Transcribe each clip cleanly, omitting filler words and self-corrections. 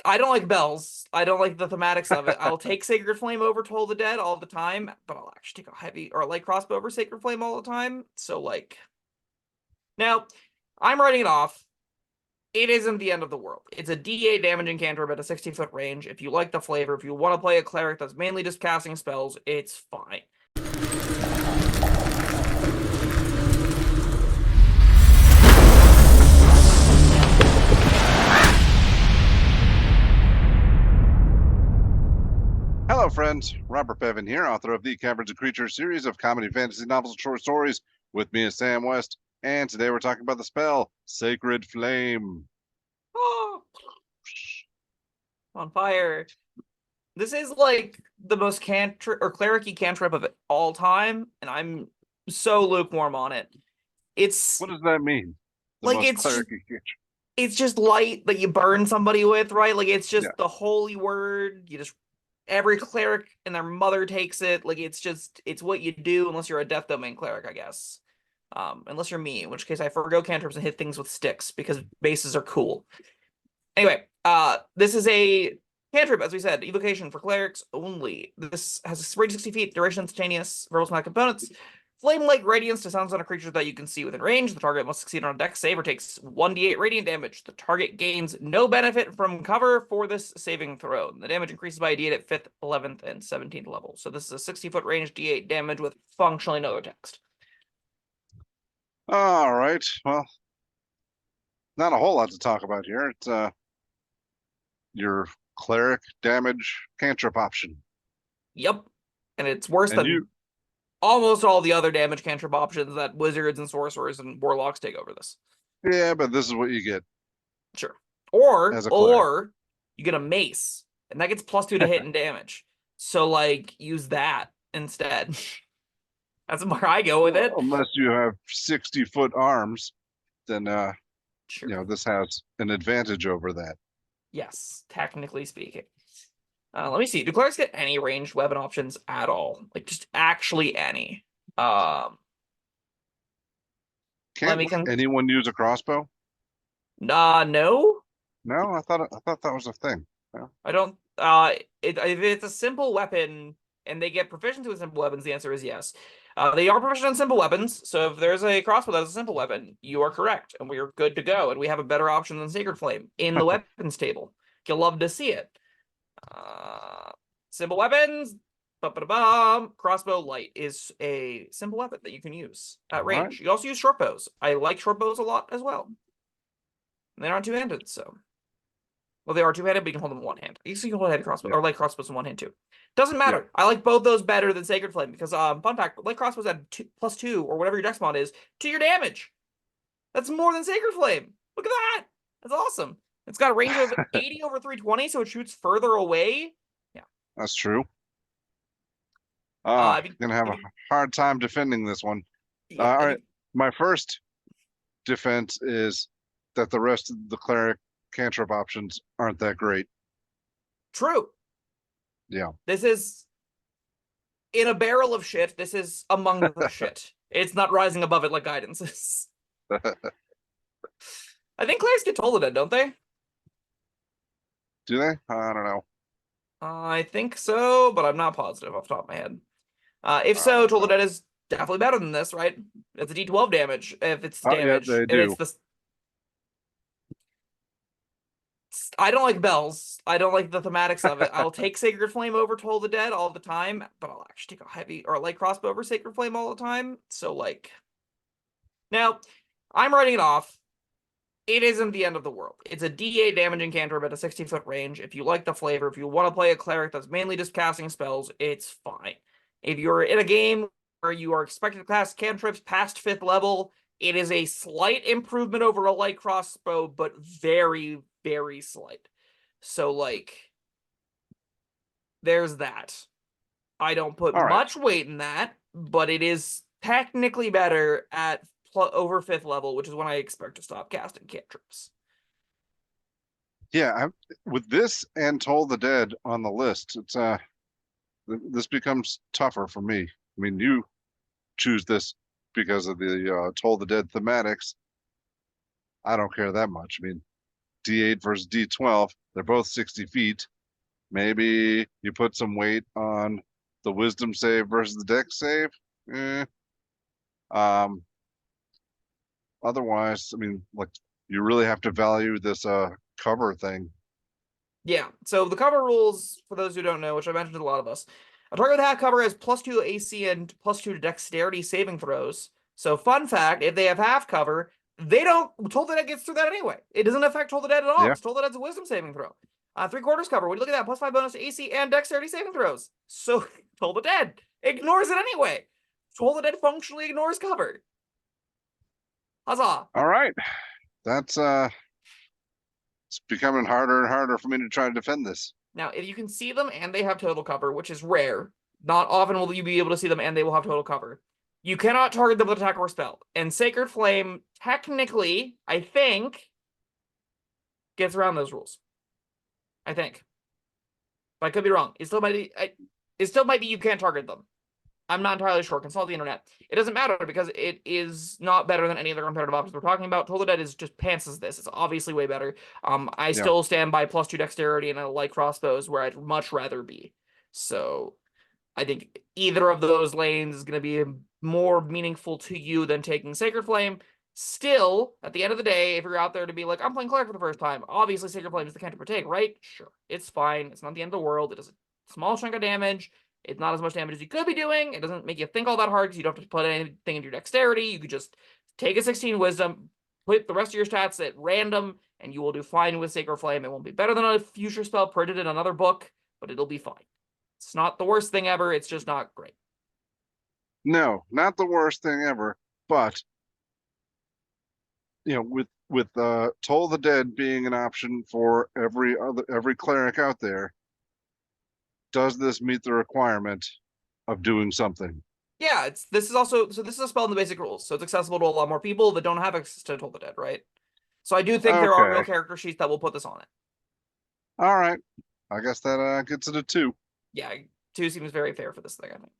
I don't like bells. I don't like the thematics of it. I'll take Sacred Flame over Toll the Dead all the time, but I'll actually take a heavy or a light crossbow over Sacred Flame all the time. So like, now I'm writing it off. It isn't the end of the world. It's a D8 damaging cantrip at a 60-foot range. If you like the flavor, if you want to play a cleric that's mainly just casting spells, it's fine. Hello, friends. Robert Bevan here, author of the Caverns Creatures series of comedy, fantasy novels, and short stories. With me is Sam West, and today we're talking about the spell Sacred Flame. Oh, on fire. This is like the most cantrip or cleric-y cantrip of all time, and I'm so lukewarm on it. It's What does that mean? The like most cleric-y creature. it's just light that you burn somebody with, right? Like it's just Yeah. the holy word. You just every cleric and their mother takes it. Like it's what you do unless you're a death domain cleric, I guess. Unless you're me, in which case I forgo cantrips and hit things with sticks because bases are cool. Anyway, this is a cantrip, as we said, evocation for clerics only. This has a range 60 feet, duration instantaneous, verbal smack components. Flame-like radiance descends on a creature that you can see within range. The target must succeed on a dex save or takes 1d8 radiant damage. The target gains no benefit from cover for this saving throw. The damage increases by a d8 at 5th, 11th, and 17th level. So this is a 60-foot range d8 damage with functionally no text. All right. Well, not a whole lot to talk about here. It's your cleric damage cantrip option. Yep. And it's worse And than almost all the other damage cantrip options that wizards and sorcerers and warlocks take over this. Yeah, but this is what you get. Sure. Or Cleric. you get a mace, and that gets +2 to hit and damage. So like use that instead. That's where I go with it. Unless you have 60-foot arms, then sure. this has an advantage over that. Yes, technically speaking. Let me see. Do clerics get any ranged weapon options at all? Like just actually any? Can't anyone use a crossbow? No. No, I thought that was a thing. No. I don't. If it's a simple weapon and they get proficiency with simple weapons, the answer is yes. They are proficient on simple weapons, so if there's a crossbow that's a simple weapon, you are correct, and we are good to go, and we have a better option than Sacred Flame in the weapons table. You'll love to see it. Simple weapons. Crossbow light is a simple weapon that you can use at range. Right. You also use short bows. I like short bows a lot as well. And they aren't two-handed, so. Well, they are two-handed, but you can hold them in one hand. You can hold heavy crossbow or light crossbows in one hand too. Doesn't matter. Yeah. I like both those better than Sacred Flame because fun fact, light crossbows add +2 or whatever your dex mod is to your damage. That's more than Sacred Flame. Look at that. That's awesome. It's got a range of 80 over 320, so it shoots further away. Yeah, that's true. I'm gonna have a hard time defending this one. Yeah, all right, my first defense is that the rest of the cleric cantrip options aren't that great. True. Yeah. This is in a barrel of shit. This is among the shit. It's not rising above it like guidance is. I think clerics get Toll the Dead, don't they? Do they? I don't know. I think so, but I'm not positive off the top of my head. If so, Toll the Dead is definitely better than this, right? It's a D12 damage if it's damage. Yeah, they do. I don't like bells. I don't like the thematics of it. I'll take Sacred Flame over Toll the Dead all the time, but I'll actually take a heavy or a light crossbow over Sacred Flame all the time. So like, now I'm writing it off. It isn't the end of the world. It's a D8 damaging cantrip at a 60-foot range. If you like the flavor, if you want to play a cleric that's mainly just casting spells, it's fine. If you're in a game where you are expected to cast cantrips past 5th level, it is a slight improvement over a light crossbow, but very, very slight. So, like, there's that. I don't put much weight in that, but it is technically better at over 5th level, which is when I expect to stop casting cantrips. Yeah, with this and Toll the Dead on the list, it's this becomes tougher for me. I mean, you choose this because of the Toll the Dead thematics. I don't care that much. I mean, D8 versus D12. They're both 60 feet. Maybe you put some weight on the wisdom save versus the dex save. Eh. Um, Otherwise, I mean, like, you really have to value this cover thing. Yeah. So the cover rules, for those who don't know, which I mentioned to a lot of us, a target with half cover has +2 AC and +2 to dexterity saving throws. So fun fact, if they have half cover, they don't Toll the Dead gets through that anyway. It doesn't affect Toll the Dead at all. Yeah. Toll the Dead's a wisdom saving throw. 3/4 cover. When you look at that, +5 bonus to AC and dexterity saving throws. So Toll the Dead ignores it anyway. Toll the Dead functionally ignores cover. Huzzah. All right. That's it's becoming harder and harder for me to try to defend this. Now, if you can see them and they have total cover, which is rare, not often will you be able to see them and they will have total cover. You cannot target them with attack or spell. And Sacred Flame, technically, I think, gets around those rules. I think. But I could be wrong. It still might be you can't target them. I'm not entirely sure. Consult the internet. It doesn't matter because it is not better than any other competitive options we're talking about. Toll the Dead is just pantses this. It's obviously way better. I still stand by +2 dexterity and I like crossbows where I'd much rather be. So I think either of those lanes is going to be more meaningful to you than taking Sacred Flame. Still, at the end of the day, if you're out there to be like, I'm playing Cleric for the first time, obviously Sacred Flame is the cantrip to take, right? Sure. It's fine. It's not the end of the world. It does a small chunk of damage. It's not as much damage as you could be doing. It doesn't make you think all that hard because you don't have to put anything into your dexterity. You could just take a 16 wisdom, put the rest of your stats at random, and you will do fine with Sacred Flame. It won't be better than a future spell printed in another book, but it'll be fine. It's not the worst thing ever. It's just not great. No, not the worst thing ever, but you know, with Toll the Dead being an option for every cleric out there, does this meet the requirement of doing something? Yeah, this is a spell in the basic rules, so it's accessible to a lot more people that don't have access to Toll the Dead, right? So I do think there are real Okay. character sheets that will put this on it. All right. I guess that gets it a 2. Yeah, 2 seems very fair for this thing, I think.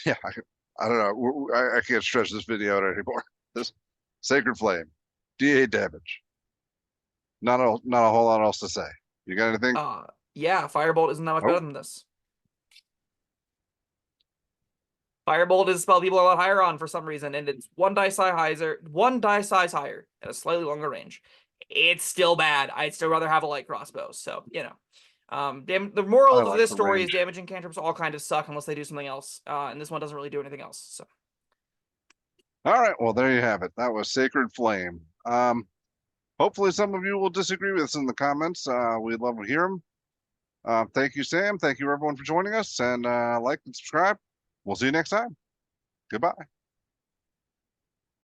Yeah, I don't know. I can't stretch this video out anymore. This Sacred Flame, D8 damage. Not a whole lot else to say. You got anything? Yeah, Firebolt isn't that much Oh. better than this. Firebolt is a spell people are a lot higher on for some reason, and it's one die size higher at a slightly longer range. It's still bad. I'd still rather have a light crossbow. So, you know. The moral of this story is damaging cantrips all kind of suck unless they do something else. And this one doesn't really do anything else. So. All right. Well, there you have it. That was Sacred Flame. Hopefully some of you will disagree with us in the comments. We'd love to hear them. Thank you, Sam. Thank you, everyone, for joining us. And like and subscribe. We'll see you next time. Goodbye.